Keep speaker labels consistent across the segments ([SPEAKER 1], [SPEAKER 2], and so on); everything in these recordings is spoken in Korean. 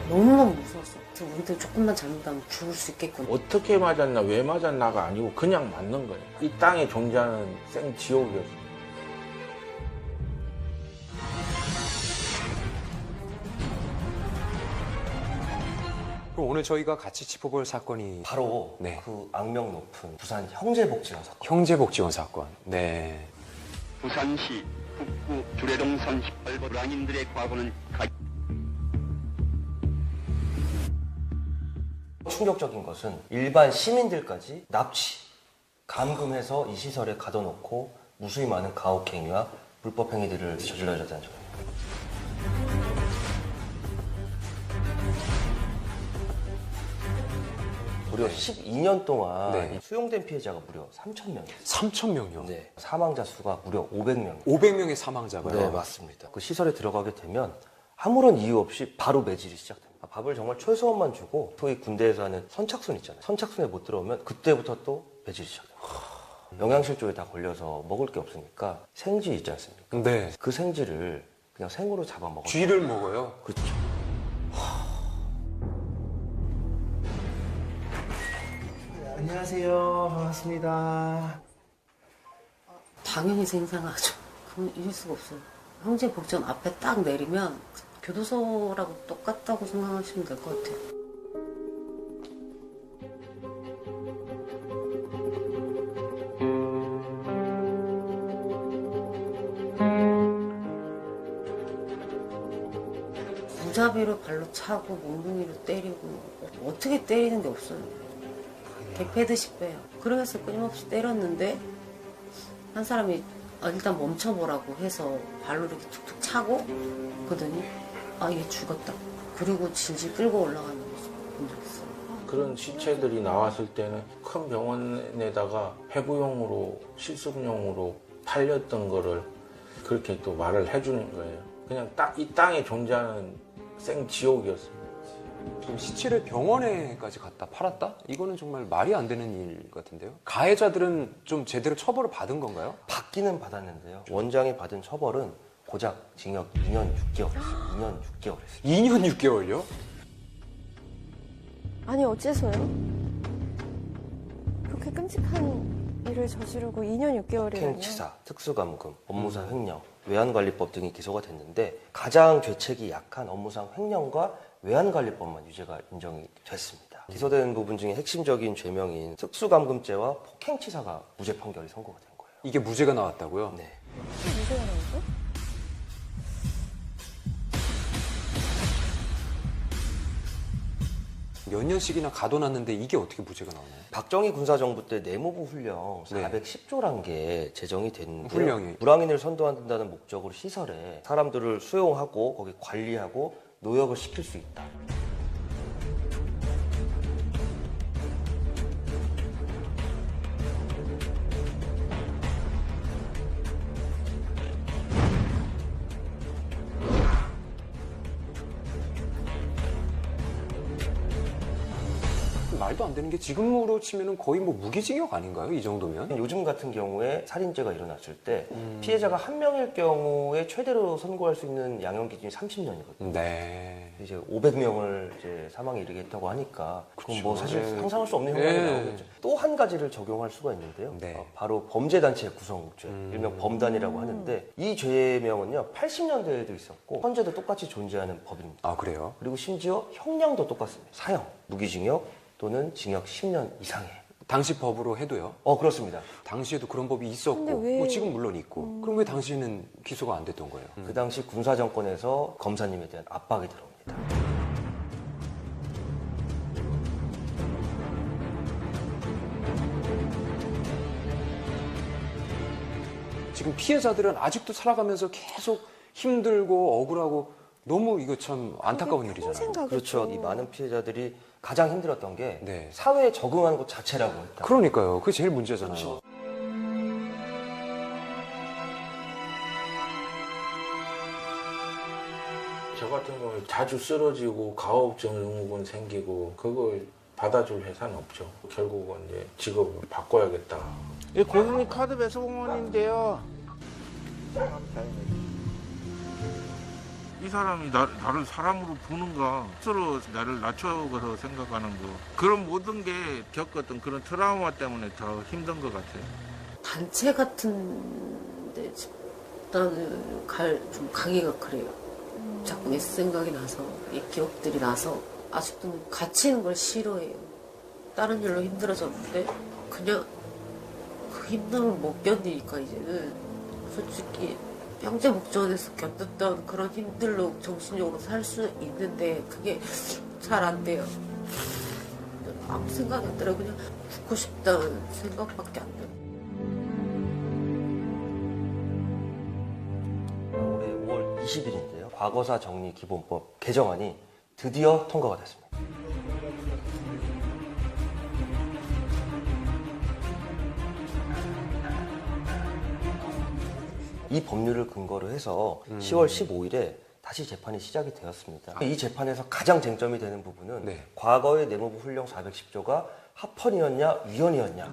[SPEAKER 1] 너무너무 무서웠어. 우리도 조금만 잘못하면 죽을 수 있겠구나.
[SPEAKER 2] 어떻게 맞았나 왜 맞았나가 아니고 그냥 맞는 거예요. 이 땅에 존재하는 생지옥이었어요.
[SPEAKER 3] 그럼 오늘 저희가 같이 짚어볼 사건이
[SPEAKER 4] 바로
[SPEAKER 3] 네.
[SPEAKER 4] 그 악명 높은 부산 형제복지원 사건.
[SPEAKER 3] 형제복지원 사건. 네.
[SPEAKER 5] 부산시 북구 주례동선 18번 불황인들의 과거는
[SPEAKER 4] 충격적인 것은 일반 시민들까지 납치, 감금해서 이 시설에 가둬놓고 무수히 많은 가혹행위와 불법 행위들을 저질러야 된다는 점입니다. 무려 12년 동안
[SPEAKER 3] 네.
[SPEAKER 4] 수용된 피해자가 무려 3,000명이었어요.
[SPEAKER 3] 3,000명이요?
[SPEAKER 4] 네. 사망자 수가 무려 500명.
[SPEAKER 3] 500명의 사망자가요?
[SPEAKER 4] 네, 맞습니다. 그 시설에 들어가게 되면 아무런 이유 없이 바로 매질이 시작됩니다. 밥을 정말 최소한만 주고 소위 군대에서 하는 선착순 있잖아요. 선착순에 못 들어오면 그때부터 또 매질이 시작됩니다. 영양실조에 다 걸려서 먹을 게 없으니까 생쥐 있지 않습니까?
[SPEAKER 3] 네.
[SPEAKER 4] 그 생쥐를 그냥 생으로 잡아먹어요.
[SPEAKER 3] 쥐를 먹어요?
[SPEAKER 4] 그렇죠.
[SPEAKER 6] 안녕하세요. 반갑습니다.
[SPEAKER 1] 당연히 생생하죠. 그건 이길 수가 없어요. 형제복지원 앞에 딱 내리면 교도소라고 똑같다고 생각하시면 될 것 같아요. 무자비로 발로 차고 몽둥이로 때리고 어떻게 때리는 게 없어요. 개패듯이 빼요. 그러면서 끊임없이 때렸는데 한 사람이 일단 멈춰보라고 해서 발로 이렇게 툭툭 차고 그러더니 얘 죽었다. 그리고 질질 끌고 올라가는 모습 본 적 있어요.
[SPEAKER 2] 그런 시체들이 나왔을 때는 큰 병원에다가 폐부용으로 실습용으로 팔렸던 거를 그렇게 또 말을 해주는 거예요. 그냥 딱 이 땅에 존재하는 생지옥이었습니다.
[SPEAKER 3] 그럼 시체를 병원에까지 갖다 팔았다? 이거는 정말 말이 안 되는 일 같은데요? 가해자들은 좀 제대로 처벌을 받은 건가요?
[SPEAKER 4] 받기는 받았는데요. 원장이 받은 처벌은 고작 징역 2년 6개월이었어요. 2년 6개월이었어요.
[SPEAKER 3] 2년 6개월요?
[SPEAKER 7] 아니 어째서요? 그렇게 끔찍한 일을 저지르고 2년 6개월이라뇨?
[SPEAKER 4] 폭행치사, 특수감금, 업무상 횡령, 외환관리법 등이 기소가 됐는데 가장 죄책이 약한 업무상 횡령과 외환관리법만 유죄가 인정이 됐습니다. 기소된 부분 중에 핵심적인 죄명인 특수감금죄와 폭행치사가 무죄 판결이 선고가 된 거예요.
[SPEAKER 3] 이게 무죄가 나왔다고요?
[SPEAKER 4] 네.
[SPEAKER 7] 무죄가 나오죠?
[SPEAKER 3] 몇 년씩이나 가둬놨는데 이게 어떻게 무죄가 나오나요?
[SPEAKER 4] 박정희 군사정부 때 내무부 훈령
[SPEAKER 3] 네.
[SPEAKER 4] 410조란 게 제정이 됐는데
[SPEAKER 3] 훈령이.
[SPEAKER 4] 불황인을 선도한다는 목적으로 시설에 사람들을 수용하고 거기 관리하고 노역을 시킬 수 있다.
[SPEAKER 3] 말도 안 되는 게 지금으로 치면은 거의 뭐 무기징역 아닌가요? 이 정도면?
[SPEAKER 4] 요즘 같은 경우에 살인죄가 일어났을 때 피해자가 한 명일 경우에 최대로 선고할 수 있는 양형 기준이 30년이거든요.
[SPEAKER 3] 네.
[SPEAKER 4] 이제 500명을 이제 사망에 이르게 했다고 하니까 그건 뭐 사실
[SPEAKER 3] 네.
[SPEAKER 4] 상상할 수 없는 형량이
[SPEAKER 3] 네.
[SPEAKER 4] 나오겠죠. 또 한 가지를 적용할 수가 있는데요.
[SPEAKER 3] 네.
[SPEAKER 4] 바로 범죄단체 구성죄, 일명 범단이라고 하는데 이 죄명은요 80년대에도 있었고 현재도 똑같이 존재하는 법입니다.
[SPEAKER 3] 아, 그래요?
[SPEAKER 4] 그리고 심지어 형량도 똑같습니다. 사형, 무기징역 또는 징역 10년 이상의.
[SPEAKER 3] 당시 법으로 해도요?
[SPEAKER 4] 그렇습니다.
[SPEAKER 3] 당시에도 그런 법이 있었고,
[SPEAKER 7] 근데 왜-
[SPEAKER 3] 뭐 지금 물론 있고. 그럼 왜 당시에는 기소가 안 됐던 거예요?
[SPEAKER 4] 그 당시 군사정권에서 검사님에 대한 압박이 들어옵니다.
[SPEAKER 3] 지금 피해자들은 아직도 살아가면서 계속 힘들고 억울하고 너무 이거 참 안타까운 일이잖아요.
[SPEAKER 7] 평생 가겠죠.
[SPEAKER 4] 그렇죠. 이 많은 피해자들이 가장 힘들었던 게
[SPEAKER 3] 네.
[SPEAKER 4] 사회에 적응하는 것 자체라고 했다.
[SPEAKER 3] 그러니까요. 그게 제일 문제잖아요.
[SPEAKER 4] 그렇죠.
[SPEAKER 2] 저 같은 경우에 자주 쓰러지고 가호흡 증후군 생기고 그걸 받아줄 회사는 없죠. 결국은 이제 직업을 바꿔야겠다.
[SPEAKER 6] 이 고객님 카드 배송원인데요. 이
[SPEAKER 2] 사람이 나를 사람으로 보는가, 스스로 나를 낮춰서 생각하는 거, 그런 모든 게 겪었던 그런 트라우마 때문에 더 힘든 것 같아요.
[SPEAKER 1] 단체 같은 데 집단을 좀 가기가 그래요. 자꾸 옛 생각이 나서, 옛 기억들이 나서 아직도 갇히는 걸 싫어해요. 다른 일로 힘들어졌는데 그냥 그 힘듦을 못 견디니까 이제는 솔직히 형제복지원에서 겪었던 그런 힘들로 정신적으로 살 수 있는데 그게 잘 안 돼요. 아무 생각이 안 들어요. 그냥 죽고 싶다는 생각밖에 안 들어요.
[SPEAKER 4] 올해 5월 20일인데요. 과거사 정리 기본법 개정안이 드디어 통과가 됐습니다. 이 법률을 근거로 해서 10월 15일에 다시 재판이 시작이 되었습니다. 이 재판에서 가장 쟁점이 되는 부분은
[SPEAKER 3] 네.
[SPEAKER 4] 과거의 내무부 훈령 410조가 합헌이었냐 위헌이었냐.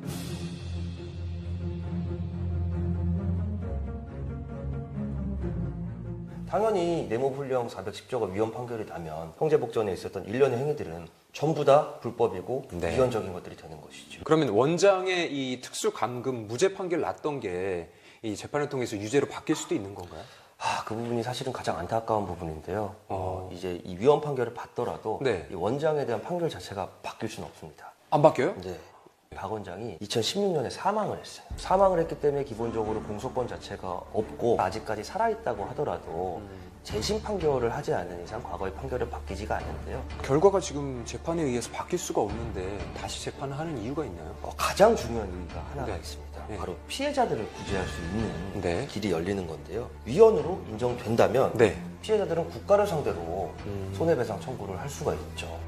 [SPEAKER 4] 당연히 내무훈령 410조가 위헌 판결이 나면 형제복지원에 있었던 일련의 행위들은 전부 다 불법이고
[SPEAKER 3] 네.
[SPEAKER 4] 위헌적인 것들이 되는 것이죠.
[SPEAKER 3] 그러면 원장의 이 특수감금 무죄 판결 났던 게 이 재판을 통해서 유죄로 바뀔 수도 있는 건가요?
[SPEAKER 4] 그 부분이 사실은 가장 안타까운 부분인데요. 이제 이 위헌 판결을 받더라도
[SPEAKER 3] 네.
[SPEAKER 4] 이 원장에 대한 판결 자체가 바뀔 수는 없습니다.
[SPEAKER 3] 안 바뀌어요?
[SPEAKER 4] 네. 박 원장이 2016년에 사망을 했어요. 사망을 했기 때문에 기본적으로 공소권 자체가 없고 아직까지 살아있다고 하더라도 재심 판결을 하지 않는 이상 과거의 판결은 바뀌지가 않는데요.
[SPEAKER 3] 결과가 지금 재판에 의해서 바뀔 수가 없는데 다시 재판을 하는 이유가 있나요?
[SPEAKER 4] 가장 중요한 이유가 하나가
[SPEAKER 3] 네.
[SPEAKER 4] 있습니다.
[SPEAKER 3] 네.
[SPEAKER 4] 바로 피해자들을 구제할 수 있는
[SPEAKER 3] 네.
[SPEAKER 4] 길이 열리는 건데요. 위헌으로 인정된다면
[SPEAKER 3] 네.
[SPEAKER 4] 피해자들은 국가를 상대로 손해배상 청구를 할 수가 있죠.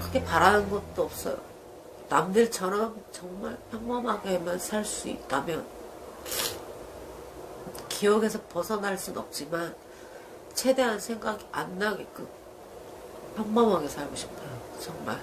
[SPEAKER 1] 크게 바라는 것도 없어요. 남들처럼 정말 평범하게만 살 수 있다면 기억에서 벗어날 순 없지만 최대한 생각이 안 나게끔 평범하게 살고 싶어요. 정말.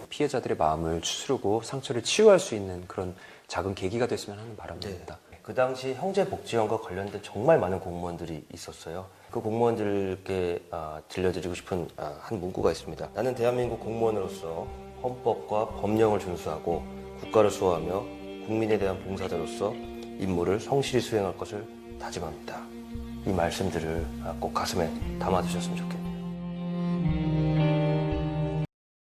[SPEAKER 3] 피해자들의 마음을 추스르고 상처를 치유할 수 있는 그런 작은 계기가 됐으면 하는 바람입니다.
[SPEAKER 4] 그 당시 형제복지원과 관련된 정말 많은 공무원들이 있었어요. 그 공무원들께 들려드리고 싶은 한 문구가 있습니다. 나는 대한민국 공무원으로서 헌법과 법령을 준수하고 국가를 수호하며 국민에 대한 봉사자로서 임무를 성실히 수행할 것을 다짐합니다. 이 말씀들을 꼭 가슴에 담아두셨으면 좋겠습니다.